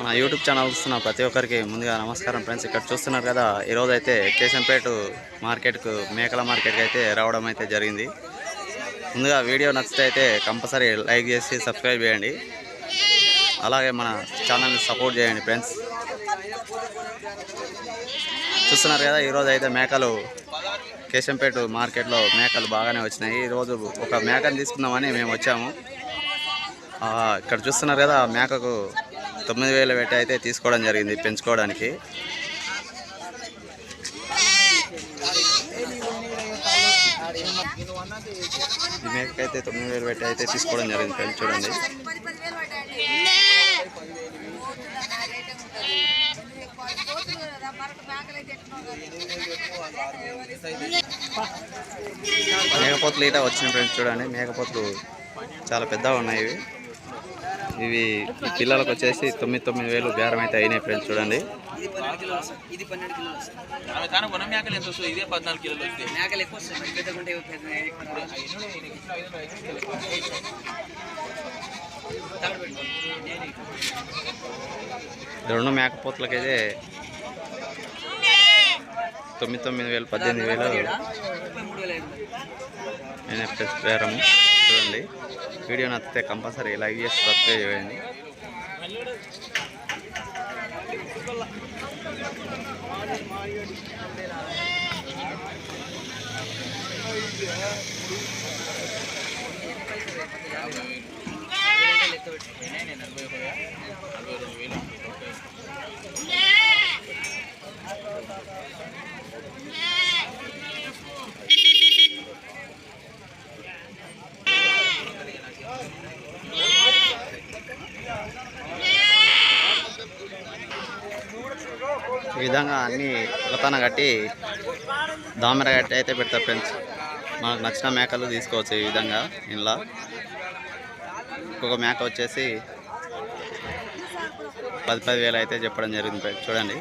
మన YouTube channel చూస్తున్న ప్రతి ఒక్కరికి ముందుగా నమస్కారం ఫ్రెండ్స్. ఇక్కడ చూస్తున్నారు కదా, ఈరోజు అయితే కేశంపేట మార్కెట్కు మేకల మార్కెట్కి అయితే రావడం అయితే జరిగింది. ముందుగా వీడియో నచ్చితే అయితే కంపల్సరీ లైక్ చేసి సబ్స్క్రైబ్ చేయండి, అలాగే మన ఛానల్ని సపోర్ట్ చేయండి ఫ్రెండ్స్. చూస్తున్నారు కదా, ఈరోజు అయితే మేకలు కేశంపేట మార్కెట్లో మేకలు బాగానే వచ్చినాయి. ఈరోజు ఒక మేకను తీసుకుందామని మేము వచ్చాము. ఇక్కడ చూస్తున్నారు కదా, మేకకు 9,000 పెట్టి అయితే తీసుకోవడం జరిగింది పెంచుకోవడానికి. ఈ మేకకైతే 9,000 పెట్టి అయితే తీసుకోవడం జరిగింది ఫ్రెండ్స్. చూడండి, మేకపోతులు ఇట వచ్చిన ఫ్రెండ్స్. చూడండి, మేకపోతులు చాలా పెద్దగా ఉన్నాయి. ఇవి పిల్లలకు వచ్చేసి 9,000 బేరం అయితే అయినాయి ఫ్రెండ్స్. చూడండి, రెండు మేకపోతులకైతే 9,000 18,000 అయినా ఫ్రెండ్స్ బేరము. చూడండి, వీడియో నచ్చితే కంపల్సరీ లైక్ చేసి సబ్స్క్రైబ్ చేయండి. ఈ విధంగా అన్నీ ఒకతన కట్టి దామెర కట్టి అయితే పెడతారు ఫ్రెండ్స్. మనకు నచ్చిన మేకలు తీసుకోవచ్చు ఈ విధంగా. ఇలా ఒక్కొక్క మేక వచ్చేసి 10,000 అయితే చెప్పడం జరిగింది ఫ్రెండ్స్. చూడండి,